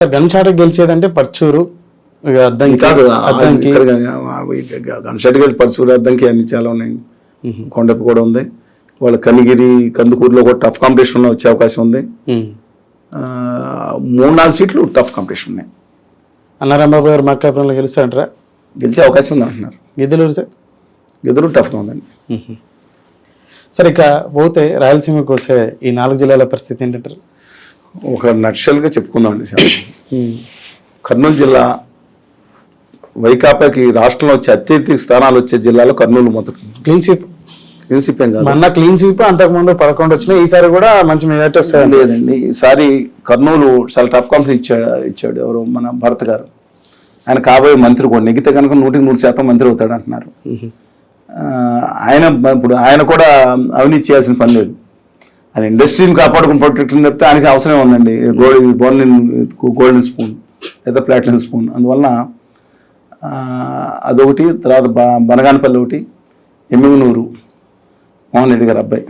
Gunshot గెలిచేదంటే Parchur Addanki కాదు, Addanki gunshot గెలిచి పరశూరు అద్దంకి అన్ని చాలా ఉన్నాయండి. కొండపు కూడా ఉంది, వాళ్ళ కనిగిరి కందుకూరులో కూడా టఫ్ కాంపిటీషన్ వచ్చే అవకాశం ఉంది. 3-4 సీట్లు టఫ్ కాంపిటీషన్ ఉన్నాయి. అన్నారాంబాబు గారు మార్కాపురంలో గెలుస్తారంటారా? గెలిచే అవకాశం ఉంది అంటున్నారు. గిద్దలూరు సార్? గిద్దలూరు టఫ్గా ఉందండి. సరే, ఇక పోతే రాయలసీమకు వస్తే ఈ 4 జిల్లాల పరిస్థితి ఏంటంటారు? ఒక నక్షల్గా చెప్పుకుందామండి. కర్నూలు జిల్లా వైకాపాకి రాష్ట్రంలో వచ్చే అత్యధిక స్థానాలు వచ్చే జిల్లాలో కర్నూలు మొదటి. క్లీన్ స్వీప్ ఏం కాదు, మొన్న క్లీన్ స్వీప్, అంతకుముందు 11 వచ్చినాయి. ఈసారి కూడా మంచి మెజార్టీ వస్తాయి. లేదండి, ఈసారి కర్నూలు చాలా టఫ్ కాంపిటీషన్ ఇచ్చాడు. ఎవరు, మన భరత్ గారు. ఆయన కాబోయే మంత్రి కూడా. నెగితే కనుక 100% మంత్రి అవుతాడు అంటున్నారు. ఇప్పుడు ఆయన కూడా అవినీతి చేయాల్సిన పని లేదు. ఆయన ఇండస్ట్రీని కాపాడుకుని ప్రొటెక్షన్ చెప్తే ఆయనకి అవసరం ఉందండి. గోల్డెన్ స్పూన్ లేదా ప్లాటినం స్పూన్. అందువలన అదొకటి. తర్వాత బనగానపల్లి ఒకటి, ఎమ్మిగనూరు మోహన్ రెడ్డి గారు అబ్బాయి.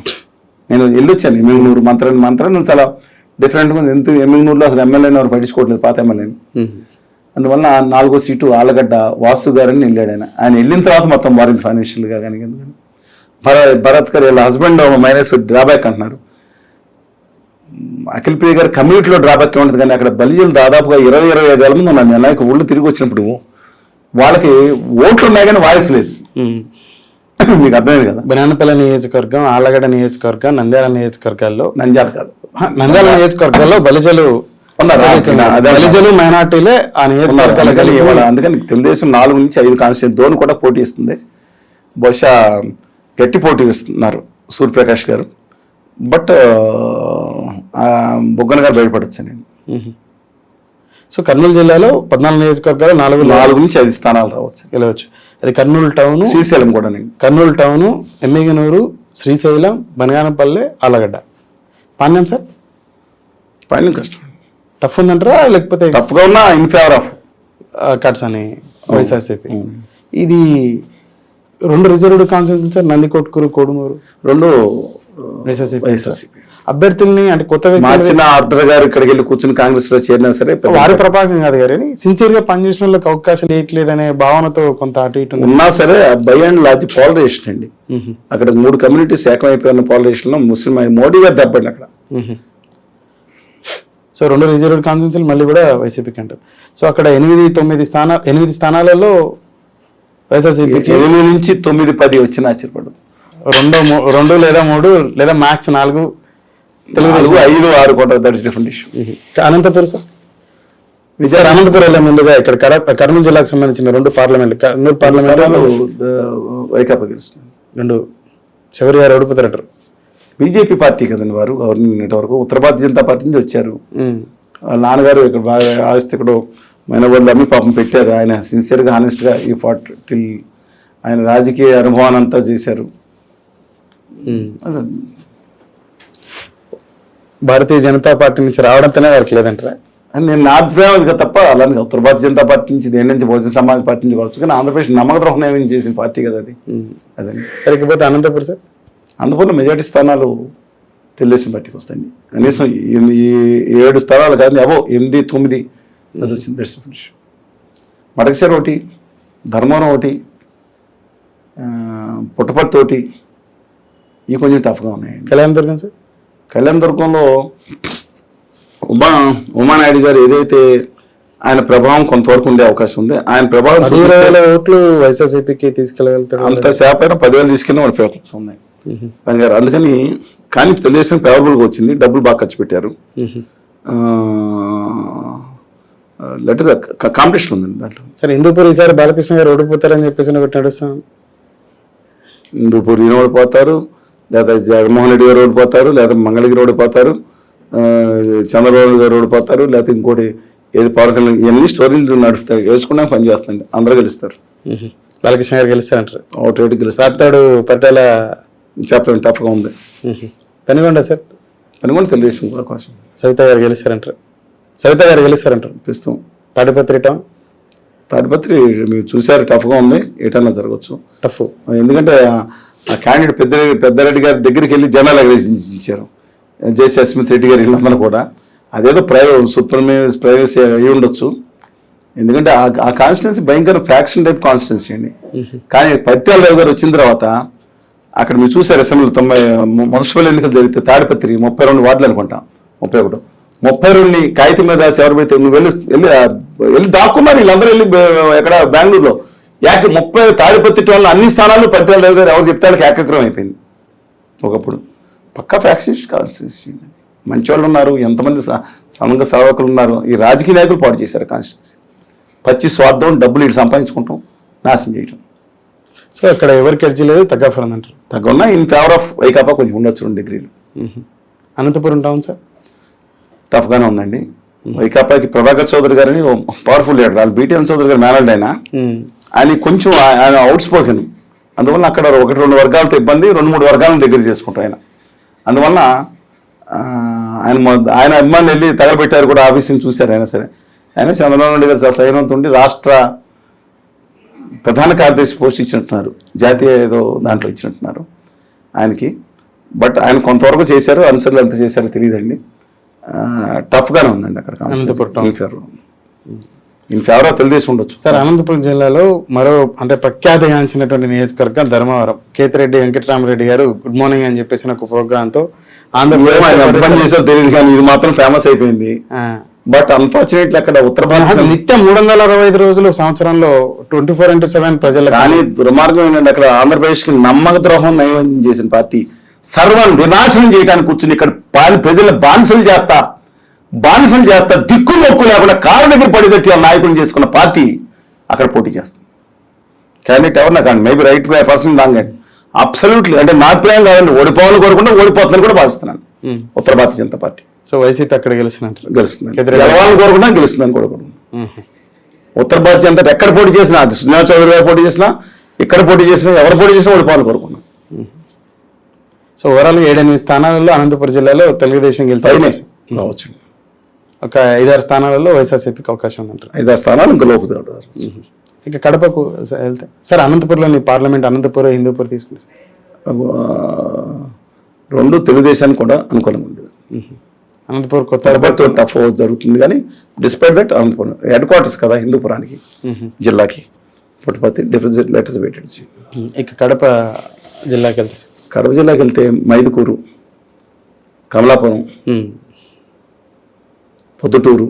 నేను వెళ్ళొచ్చాను ఎమ్మిగనూరు. మంత్రాన్ని చాలా డిఫరెంట్గా ఉంది. ఎంత ఎమ్మిగనూరులో అసలు ఎమ్మెల్యేని ఎవరు పట్టించుకోవట్లేదు, పాత ఎమ్మెల్యేని. అందువల్ల 4వ సీటు ఆలగడ్డ వాసు గారని వెళ్ళాడు. ఆయన వెళ్ళిన తర్వాత మొత్తం మారింది ఫైనాన్షియల్గా. కానీ భరత్ గారు వీళ్ళ హస్బెండ్ మైనస్ డ్రాబ్యాక్ అంటున్నారు. అఖిల్ ప్రియ గారు కమ్యూనిటీలో డ్రాబ్యాక్ ఉంటుంది, కానీ అక్కడ బలిజలు దాదాపుగా 20-25 వేల మంది ఉన్నారు. నేను ఊళ్ళు తిరిగి వచ్చినప్పుడు వాళ్ళకి ఓట్లు ఉన్నాయి కానీ వాయిస్ లేదు. మీకు అర్థమైంది కదా. బనానపల్లి నియోజకవర్గం, ఆలగడ్డ నియోజకవర్గం, నంద్యాల నియోజకవర్గాల్లో, నంద్యాల నియోజకవర్గాల్లో బలిజలు మైనార్టీలే ఆ నియోజకవర్గాలు కలిగి. అందుకని తెలుగుదేశం 4 నుంచి 5 కాన్స్టిట్యూన్సీ ధోని కూడా పోటీ ఇస్తుంది. బహుశా గట్టి పోటీ ఇస్తున్నారు సూర్యప్రకాష్ గారు. బట్ బొగ్గన గారు బయటపడవచ్చు నేను. సో కర్నూలు జిల్లాలో 14 నియోజకవర్గాలు 4 నుంచి 5 స్థానాలు గెలవచ్చు. అది కర్నూలు టౌన్, శ్రీశైలం కూడా. కర్నూలు టౌన్, ఎమ్మిగనూరు, శ్రీశైలం, బనగానపల్లె, ఆలగడ్డ. పాణ్యం సార్? పాణ్యం కష్టం, టఫ్ ఉందంటారా? లేకపోతే టఫ్గా ఉన్నా ఇన్ ఫేవర్ ఆఫ్ కట్స్ అని వైఎస్ఆర్సీపీ. ఇది 2 reserved constituency sir. Nandikotkur, Kodumur 2 YSRCP అభ్యర్థుల్ని. అంటే కొత్త మార్చిన ఆర్డర్ గారు ఇక్కడికి వెళ్ళి కూర్చుని కాంగ్రెస్ లో చేరినా సరే వారి ప్రభావం కాదు గారు, సిన్సియర్ గా పనిచేసిన వాళ్ళకి అవకాశం ఇవ్వట్లేదనే భావనతో కొంత అటు ఇటు ఉన్నా సరే బై అండ్ లార్జ్ పాలరైజేషన్ అండి. అక్కడ 3 కమ్యూనిటీస్ ఏకమైపోయిన పాలరైజేషన్ లో ముస్లిం మోడీ గారు దెబ్బండి అక్కడ. సో 2 రిజర్వ్డ్ కాన్స్టిట్యూన్సీలు మళ్ళీ కూడా వైసీపీకి అంటారు. సో అక్కడ 8 స్థానాలలో వైఎస్ఆర్సీపీకి 8 నుంచి 9, 10 వచ్చిన ఆశ్చర్యపడదు. 2 లేదా 3 లేదా మ్యాక్స్ 4, 5, 6 కూడా. That's different issue. Anantapur sir? Anantapur వెళ్ళే ముందుగా ఇక్కడ కర్నూలు జిల్లాకు సంబంధించిన 2 పార్లమెంట్లు, కర్నూలు పార్లమెంట్ వైకాపా గెలుస్తుంది. 2 చివరి గారు ఓడిపోతారంటారు. బీజేపీ పార్టీ కదండి వారు. గవర్నమెంట్ వరకు ఉత్తర భారతీయ జనతా పార్టీ నుంచి వచ్చారు. వాళ్ళ నాన్నగారు ఇక్కడ బాగా ఆస్తి ఇక్కడ మైనవర్లు అన్ని పాపం పెట్టారు. ఆయన సిన్సియర్గా హానెస్ట్గా ఈ టిల్ ఆయన రాజకీయ అనుభవాన్ని అంతా చేశారు. భారతీయ జనతా పార్టీ నుంచి రావడంతోనే వారికి లేదంటారా? నేను నా అభిప్రాయం తప్ప అలానే ఉత్తర భారతీయ జనతా పార్టీ నుంచి, దేని నుంచి, బహుజన సమాజ్ పార్టీ నుంచి కావచ్చు. కానీ ఆంధ్రప్రదేశ్ నమ్మక ద్రోహం చేసిన పార్టీ కదా అది. అదండి. సరిపోతే అనంతపురం సార్? అనంతపురంలో మెజార్టీ స్థానాలు తెలుగుదేశం పార్టీకి వస్తాయండి. కనీసం 7 స్థానాలు కాదు, 8, 9 అది వచ్చింది. మడకసేరు ఒకటి, ధర్మవరం ఒకటి, పుట్టపర్తి ఒకటి, ఇవి కొంచెం టఫ్గా ఉన్నాయండి. కళ్యాణదుర్గం సార్? కళ్యాణదుర్గంలో ఉమానాయుడు గారు ఏదైతే ఆయన ప్రభావం కొంతవరకు ఉండే అవకాశం ఉంది. ఆయన ప్రభావం 10,000 ఓట్లు వైఎస్ఆర్సీపీకి తీసుకెళ్ళగలుగుతారు. అంత శాపైనా 10,000 తీసుకెళ్ళి వాళ్ళ ఫేవరెట్స్ ఉన్నాయి. అందుకని కానీ తెలుగుదేశం ఫేవరబుల్గా వచ్చింది. డబ్బులు బాగా ఖర్చు పెట్టారు. కాంపిటీషన్ ఉందండి దాంట్లో. సరే, హిందూపూర్ ఈసారి బాలకృష్ణ గారు ఓడిపోతారని చెప్పేసి నడుస్తాం. హిందూపూర్ ఈయన ఓడిపోతారు, లేదా జగన్మోహన్ రెడ్డి గారు ఓడిపోతారు, లేదా మంగళగిరి ఓడిపోతారు, చంద్రబాబు గారు ఓడిపోతారు, లేకపోతే ఇంకోటి ఏది పవన్ కళ్యాణ్. ఇవన్నీ స్టోరీలు నడుస్తాయి, వేసుకున్నా పని చేస్తాండి. అందరూ గెలుస్తారు. బాలకృష్ణ గారు గెలుస్తారంటారు? అవుట్ రేట్ గెలుస్తారు. సాతాడు పట్టేల చెప్పలేము, టఫ్గా ఉంది. పెనుగొండ సార్? పెనుగొండ తెలుగుదేశం అవకాశం. సవిత గారు గెలుస్తారంటారు? సవిత గారు గెలుస్తారంటారు? ప్రస్తుతం తాడిపత్రి తాడిపత్రి మీరు చూసారు, టఫ్గా ఉంది. ఏటన్నా జరగచ్చు టఫ్. ఎందుకంటే ఆ క్యాండిడేట్ పెద్దారెడ్డి గారి దగ్గరికి వెళ్ళి జనాలు అగ్రేసించారు. జేసీ అస్మిత్ రెడ్డి గారు వీళ్ళందరూ కూడా. అదేదో ప్రైవసీ అయి ఉండొచ్చు. ఎందుకంటే ఆ కాన్స్టిట్యున్సీ భయంకర ఫ్యాక్షన్ టైప్ కాన్స్టిట్యున్సీ అండి. కానీ పత్యాల రావు గారు వచ్చిన తర్వాత అక్కడ మీరు చూసారు అసెంబ్లీ మున్సిపల్ ఎన్నికలు జరిగితే తాడిపత్రి 32 వార్డులు అనుకుంటాం, 32 కాగితం మీద రాసి ఎవరు పెడితే నువ్వు వెళ్ళి దాక్కున్నారు వీళ్ళందరూ వెళ్ళి ఎక్కడ బెంగళూరులో 30 తాడిపత్రి వాళ్ళ అన్ని స్థానాలు పత్యాల రావు గారు ఎవరు చెప్తే వాళ్ళకి ఏకగ్రహం అయిపోయింది. ఒకప్పుడు పక్కా ఫ్యాక్షనిస్ట్ కాన్స్టిట్యున్సీ. మంచి వాళ్ళు ఉన్నారు, ఎంతమంది సంఘ సేవకులు ఉన్నారు. ఈ రాజకీయ నాయకులు పాటు చేశారు కాన్స్టిట్యున్సీ. పచ్చి స్వార్థం, డబ్బులు ఇటు సంపాదించుకుంటాం, నాశనం చేయటం. సో అక్కడ ఎవరికి ఎడ్జి లేదు, తగ్గ ఫలం అంటారు. తగ్గన్నా ఇన్ ఫేవర్ ఆఫ్ వైకాపా కొంచెం ఉండొచ్చు 2 డిగ్రీలు. అనంతపురం టౌన్ సార్ టఫ్గానే ఉందండి. వైకాపాకి ప్రభాకర్ చౌదరి గారిని పవర్ఫుల్ లీడర్, వాళ్ళు బీటీఎన్ చౌదరి గారు మేనల్డ్ ఆయన కొంచెం ఆయన అవుట్ స్పోకెన్. అందువల్ల అక్కడ 1-2 వర్గాలతో ఇబ్బంది, 2-3 వర్గాలను దగ్గర చేసుకుంటాం ఆయన. అందువల్ల ఆయన అభిమానులు వెళ్ళి తగలబెట్టారు కూడా, ఆఫీసుని చూశారు. అయినా సరే ఆయన చంద్రబాబు నాయుడు గారు సైనంతో ఉండి రాష్ట్ర ప్రధాన కార్యదర్శి పోస్ట్ ఇచ్చినట్టున్నారు, జాతీయ ఏదో దాంట్లో ఇచ్చినట్టున్నారు ఆయనకి. బట్ ఆయన కొంతవరకు చేశారు, అనుసరులు ఎంత చేశారో తెలియదండి. టఫ్గానే ఉందండి అక్కడ ఇన్ ఫేవర్ ఆఫ్ తెలుగుదేశం ఉండొచ్చు. సార్ అనంతపురం జిల్లాలో మరో అంటే ప్రఖ్యాతిగాంచినటువంటి నియోజకవర్గం ధర్మవరం. కేతిరెడ్డి వెంకటరామరెడ్డి గారు గుడ్ మార్నింగ్ అని చెప్పేసి ఒక ప్రోగ్రాంతో ఆంధ్రప్రదేశ్ తెలియదు కానీ ఇది మాత్రం ఫేమస్ అయిపోయింది. బట్ అన్ఫార్చునేట్లీ అక్కడ ఉత్తర భారత నిత్యం 365 రోజులు సంవత్సరంలో 24/7 ప్రజలు. కానీ దుర్మార్గం ఏంటంటే అక్కడ ఆంధ్రప్రదేశ్ కి నమ్మక ద్రోహం నైవేద్యం చేసిన పార్టీ సర్వం వినాశనం చేయడానికి కూర్చుని ఇక్కడ ప్రజల బానిసలు చేస్తా దిక్కు మొక్కు లేకుండా కాళ్ళ దగ్గర పడిగట్టి నాయకులు చేసుకున్న పార్టీ అక్కడ పోటీ చేస్తుంది. క్యాండిడేట్ ఎవరన్నా కానీ మేబీ రైట్ పర్సన్ రాంగ్ అండి, అబ్సల్యూట్లీ. అంటే నా అభిప్రాయం కాదండి, ఓడిపోవాలని కోరుకుంటే ఓడిపోతుందని కూడా భావిస్తున్నాను ఉత్తర Bharatiya Janata party. So YCP అక్కడ గెలుస్తుంది, గెలవాలని కోరుకుంటా, గెలుస్తుందని కోరుకుంటున్నాను. ఉత్తర భారతీయ జనతా ఎక్కడ పోటీ చేసినా, అది సుజనా చౌదరి గారు పోటీ చేసినా, ఇక్కడ పోటీ చేసినా, ఎవరు పోటీ చేసినా ఓడిపోవాలని కోరుకున్నాను. సో ఓవరాల్ 7-8 స్థానాలలో అనంతపురం జిల్లాలో తెలుగుదేశం రావచ్చు. ఒక 5-6 స్థానాలలో వైఎస్ఆర్సీపీకి అవకాశం ఉందంటారు. 5-6 స్థానాలు ఇంకా లోపుతాడు. ఇక కడపకు వెళ్తే సార్ అనంతపురంలోని పార్లమెంట్ అనంతపురం హిందూపూర్ తీసుకుంటే 2 తెలుగుదేశానికి కూడా అనుకూలంగా ఉండేది. అనంతపురం కొత్త టఫ్ జరుగుతుంది కానీ despite that Anantapur headquarters కదా హిందూపురానికి, జిల్లాకి. Puttaparthi difference letters weighted. ఇక కడప జిల్లాకి వెళ్తే సార్ కడప జిల్లాకి వెళ్తే మైదుకూరు, కమలాపురం, పొద్దుటూరు,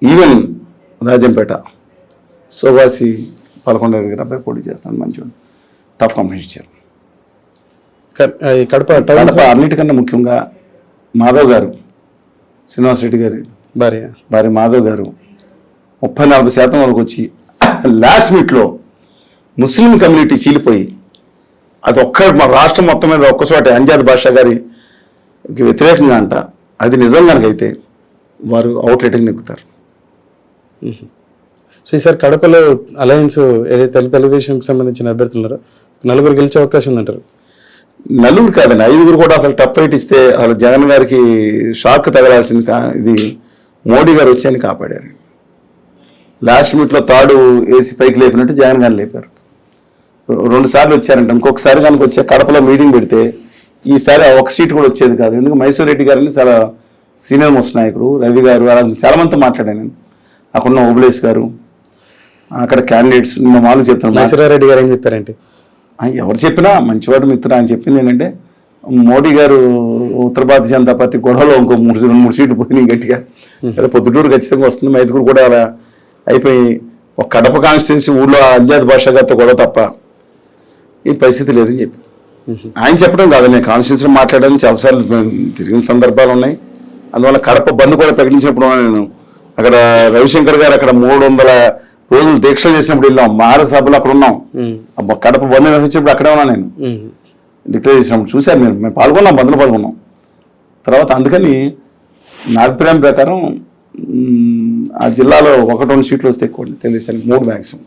ఈవెన్ రాజంపేట, సోవాసి 11 దగ్గర అబ్బాయి పోటీ చేస్తాను. మంచిగా టఫ్ కాంపిటీషన్ ఇచ్చారు. కడప అన్నిటికన్నా ముఖ్యంగా మాధవ్ గారు, శ్రీనివాస్ రెడ్డి గారి భార్య మాధవ్ గారు 34% వరకు వచ్చి లాస్ట్ మీట్లో ముస్లిం కమ్యూనిటీ చీలిపోయి అది మా రాష్ట్రం మొత్తం మీద ఒక్కచోట అంజాద్ బాషా గారికి వ్యతిరేకంగా అంట. అది నిజం కనుకైతే వారు అవుట్ రేటింగ్ నెగ్గుతారు. సో ఈసారి కడపలో అలయన్స్ ఏదైతే తెలుగుదేశంకి సంబంధించిన అభ్యర్థులు ఉన్నారో 4 గెలిచే అవకాశం ఉందంటారు. 4 కాదండి, 5 కూడా అసలు టఫ్ ఫైట్ ఇస్తే అసలు జగన్ గారికి షాక్ తగలాల్సింది. ఇది మోడీ గారు వచ్చి కాపాడారు. లాస్ట్ మీట్లో తాడు వేసి పైకి లేపినట్టు జగన్ గారిని లేపారు. 2 సార్లు వచ్చారంట. ఇంకొకసారి కనుక వచ్చే కడపలో మీటింగ్ పెడితే ఈసారి 1 సీట్ కూడా వచ్చేది కాదు. ఎందుకు మైసూర్ రెడ్డి గారిని చాలా సీనియర్ మోస్ట్ నాయకుడు, రవి గారు అలా చాలా మందితో మాట్లాడాను నేను. అక్కడున్న ఓబులేష్ గారు, అక్కడ క్యాండిడేట్స్ మామూలు చెప్తాను. మైసూర్ రెడ్డి గారు ఏం చెప్పారంటే ఎవరు చెప్పినా మంచివాడు మిత్రుడు. ఆయన చెప్పింది ఏంటంటే మోడీ గారు ఉత్తర భారతీయ జనతా పార్టీ గొడవలో ఇంకో 2-3 సీట్లు పోయినాయి గట్టిగా. పొద్దుటూరు ఖచ్చితంగా వస్తుంది, మైదుకూరు కూడా అలా అయిపోయి ఒక కడప కాన్స్టిట్యున్సీ ఊళ్ళో అంజాద్ బాషా గారితో గొడవ తప్ప ఈ పరిస్థితి లేదని చెప్పి ఆయన చెప్పడం కాదు. నేను కాన్స్టిట్యున్సీ మాట్లాడాలని చాలాసార్లు తిరిగిన సందర్భాలు ఉన్నాయి. అందువల్ల కడప బంద్ కూడా ప్రకటించినప్పుడు నేను అక్కడ రవిశంకర్ గారు అక్కడ 300 రోజులు దీక్షలు చేసినప్పుడు వెళ్ళాం. మహారాజసభలో అక్కడ ఉన్నాం. కడప బంద్ నిర్వహించినప్పుడు అక్కడే ఉన్నా నేను. డిక్లేర్ చేసినప్పుడు చూశాను నేను. మేము పాల్గొన్నాం, బంద్లో పాల్గొన్నాం. తర్వాత అందుకని నా అభిప్రాయం ప్రకారం ఆ జిల్లాలో 1-2 సీట్లు వస్తే ఎక్కువ తెలుగుదేశానికి 3 మ్యాక్సిమం.